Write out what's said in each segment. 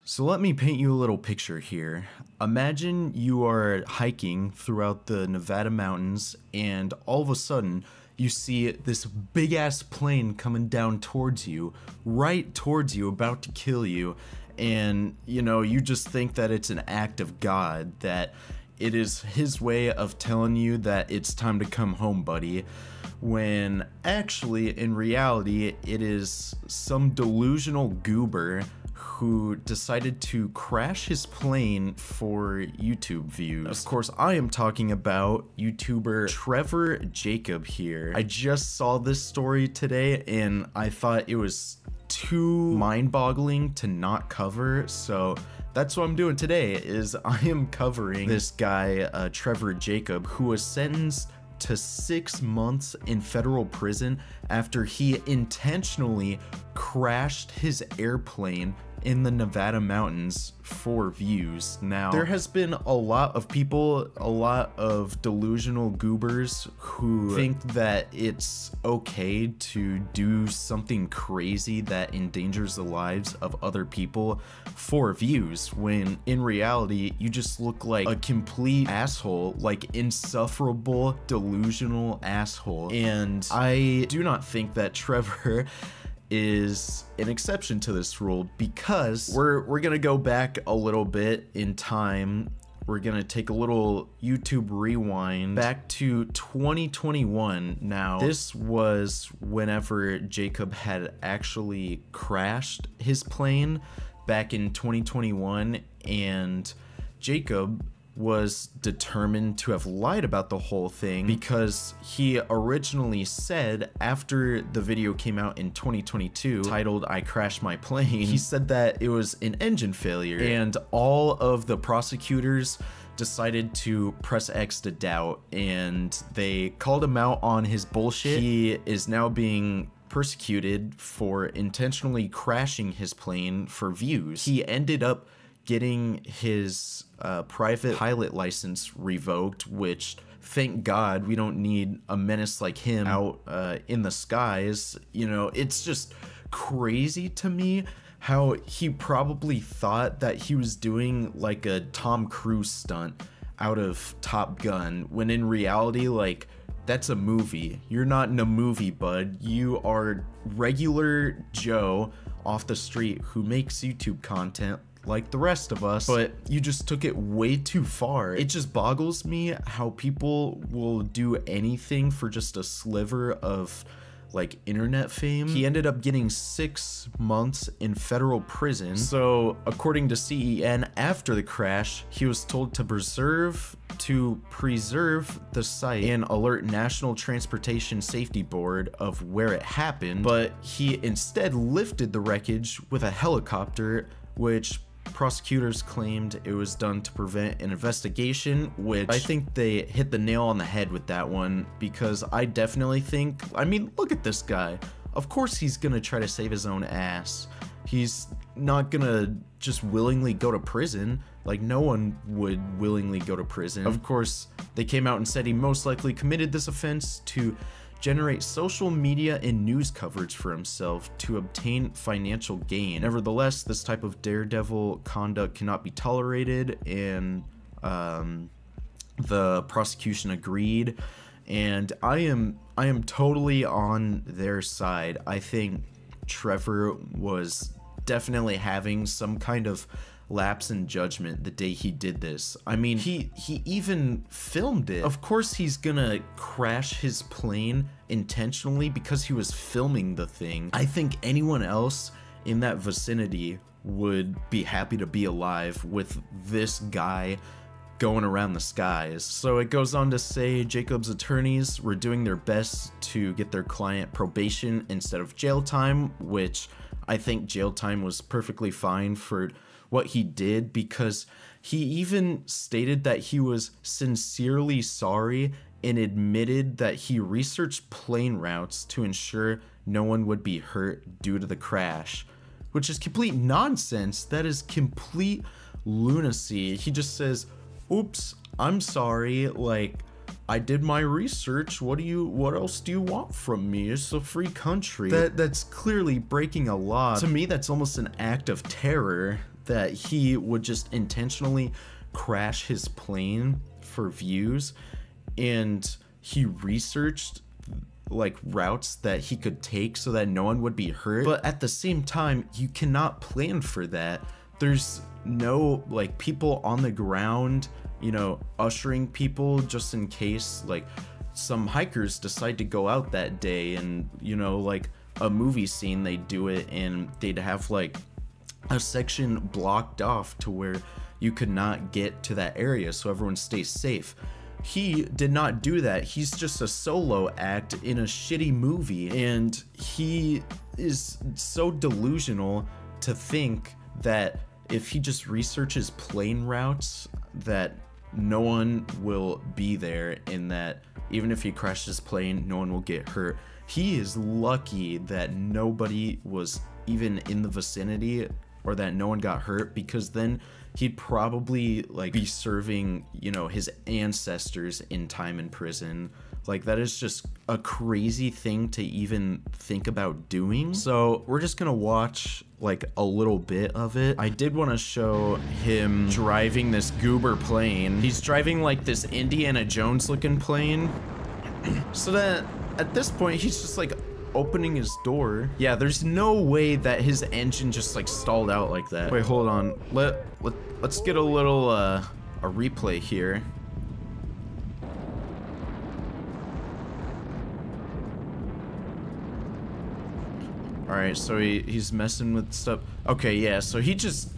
So let me paint you a little picture here. Imagine you are hiking throughout the Nevada mountains and all of a sudden you see this big ass plane coming down towards you, right towards you, about to kill you, and you just think that it's an act of God, that it is his way of telling you that it's time to come home, buddy, when actually in reality it is some delusional goober who decided to crash his plane for YouTube views. Of course, I am talking about YouTuber Trevor Jacob here. I just saw this story today and I thought it was too mind-boggling to not cover, so that's what I'm doing today. Is I am covering this guy, Trevor Jacob, who was sentenced to 6 months in federal prison after he intentionally crashed his airplane in the Nevada mountains for views. Now, there has been a lot of people, a lot of delusional goobers who think that it's okay to do something crazy that endangers the lives of other people for views, when in reality, you just look like a complete asshole, like insufferable, delusional asshole. And I do not think that Trevor is an exception to this rule, because we're gonna go back a little bit in time. We're gonna take a little YouTube rewind back to 2021. Now, this was whenever Jacob had actually crashed his plane back in 2021, and Jacob was determined to have lied about the whole thing, because he originally said, after the video came out in 2022 titled "I Crashed My Plane," he said that it was an engine failure, and all of the prosecutors decided to press X to doubt, and they called him out on his bullshit. He is now being persecuted for intentionally crashing his plane for views. He ended up getting his private pilot license revoked, which, thank God, we don't need a menace like him out in the skies. It's just crazy to me how he probably thought that he was doing like a Tom Cruise stunt out of Top Gun, when in reality, like, that's a movie. You're not in a movie, bud. You are regular Joe off the street who makes YouTube content like the rest of us, but you just took it way too far. It just boggles me how people will do anything for just a sliver of like internet fame. He ended up getting 6 months in federal prison. So according to CEN, after the crash, he was told to preserve the site and alert National Transportation Safety Board of where it happened, but he instead lifted the wreckage with a helicopter, which prosecutors claimed it was done to prevent an investigation, which I think they hit the nail on the head with that one, because I definitely think, I mean, look at this guy. Of course he's gonna try to save his own ass. He's not gonna just willingly go to prison. Like, no one would willingly go to prison. Of course, they came out and said he most likely committed this offense to generate social media and news coverage for himself to obtain financial gain. Nevertheless, this type of daredevil conduct cannot be tolerated, and the prosecution agreed, and I am totally on their side. I think Trevor was definitely having some kind of lapse in judgment the day he did this. I mean, he even filmed it. Of course he's gonna crash his plane intentionally because he was filming the thing. I think anyone else in that vicinity would be happy to be alive with this guy going around the skies. So it goes on to say Jacob's attorneys were doing their best to get their client probation instead of jail time, which I think jail time was perfectly fine for what he did, because he even stated that he was sincerely sorry and admitted that he researched plane routes to ensure no one would be hurt due to the crash, which is complete nonsense. That is complete lunacy. He just says, oops, I'm sorry, like, I did my research. What else do you want from me? It's a free country. That's clearly breaking a law. To me, that's almost an act of terror. that he would just intentionally crash his plane for views, and he researched like routes that he could take so that no one would be hurt. But at the same time, you cannot plan for that. There's no like people on the ground, you know, ushering people just in case like some hikers decide to go out that day, and you know, like a movie scene, they do it and they'd have like a section blocked off to where you could not get to that area so everyone stays safe. He did not do that. He's just a solo act in a shitty movie, and he is so delusional to think that if he just researches plane routes that no one will be there, and that even if he crashes his plane, no one will get hurt. He is lucky that nobody was even in the vicinity, or that no one got hurt, because then he'd probably like be serving, you know, his ancestors in time in prison. Like, that is just a crazy thing to even think about doing. So we're just gonna watch like a little bit of it. I did want to show him driving this goober plane. He's driving like this Indiana Jones looking plane. So that at this point he's just like opening his door. Yeah, there's no way that his engine just like stalled out like that. Wait, hold on. Let's get a little a replay here. All right, so he's messing with stuff. Okay, yeah, so he just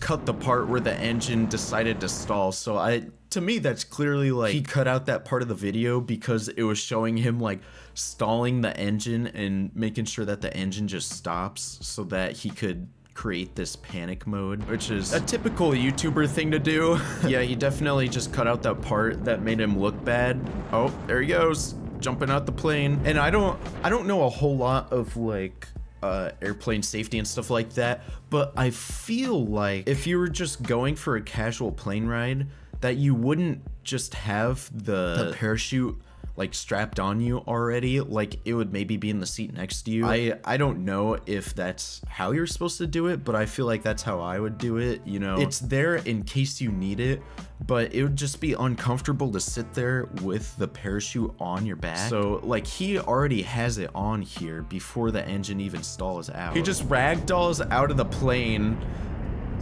cut the part where the engine decided to stall. So to me, that's clearly like he cut out that part of the video because it was showing him like stalling the engine and making sure that the engine just stops so that he could create this panic mode, which is a typical YouTuber thing to do. Yeah, he definitely just cut out that part that made him look bad. Oh, there he goes, jumping out the plane. And I don't know a whole lot of like airplane safety and stuff like that, but I feel like if you were just going for a casual plane ride, that you wouldn't just have the parachute like strapped on you already. Like, it would maybe be in the seat next to you. I don't know if that's how you're supposed to do it, but I feel like that's how I would do it. You know, it's there in case you need it, but it would just be uncomfortable to sit there with the parachute on your back. So like, he already has it on here before the engine even stalls out. He just ragdolls out of the plane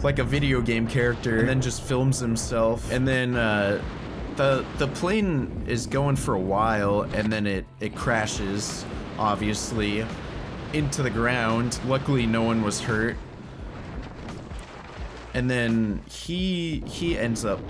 like a video game character, and then just films himself, and then the plane is going for a while, and then it crashes, obviously, into the ground. Luckily no one was hurt. And then he ends up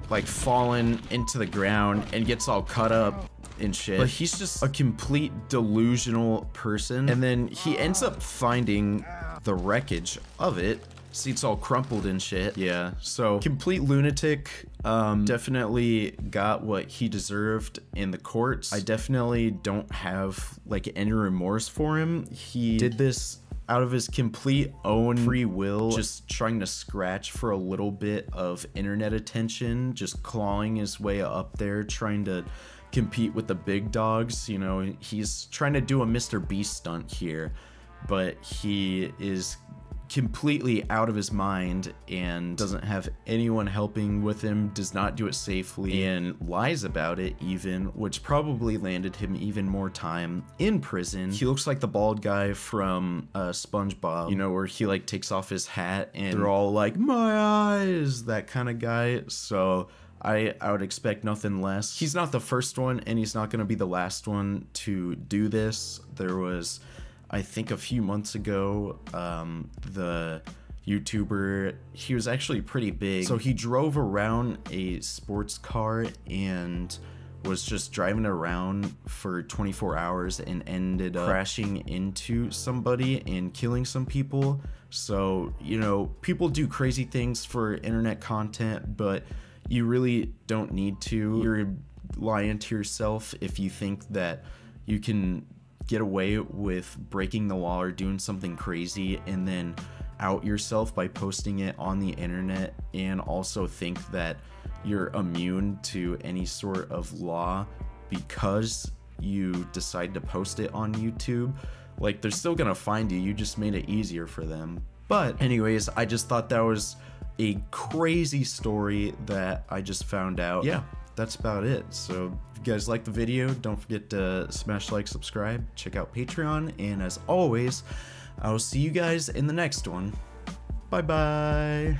like falling into the ground and gets all cut up and shit. But he's just a complete delusional person. And then he ends up finding the wreckage of it. See, it's all crumpled and shit. Yeah, so complete lunatic. Definitely got what he deserved in the courts. I definitely don't have like any remorse for him. He did this out of his complete own free will, just trying to scratch for a little bit of internet attention, just clawing his way up there, trying to compete with the big dogs. You know, he's trying to do a Mr. Beast stunt here, but he is completely out of his mind and doesn't have anyone helping with him, does not do it safely, and lies about it even, which probably landed him even more time in prison. He looks like the bald guy from SpongeBob, you know, where he like takes off his hat and they're all like, my eyes, that kind of guy. So I would expect nothing less. He's not the first one, and he's not going to be the last one to do this. There was, I think, a few months ago, the YouTuber, he was actually pretty big. So he drove around a sports car and was just driving around for 24 hours and ended up crashing into somebody and killing some people. So, you know, people do crazy things for internet content, but you really don't need to. You're lying to yourself if you think that you can get away with breaking the law or doing something crazy and then out yourself by posting it on the internet, and also think that you're immune to any sort of law because you decide to post it on YouTube. Like, they're still gonna find you, you just made it easier for them. But anyways, I just thought that was a crazy story that I just found out. Yeah, that's about it. So if you guys like the video, don't forget to smash like, subscribe, check out Patreon, and as always, I will see you guys in the next one. Bye bye.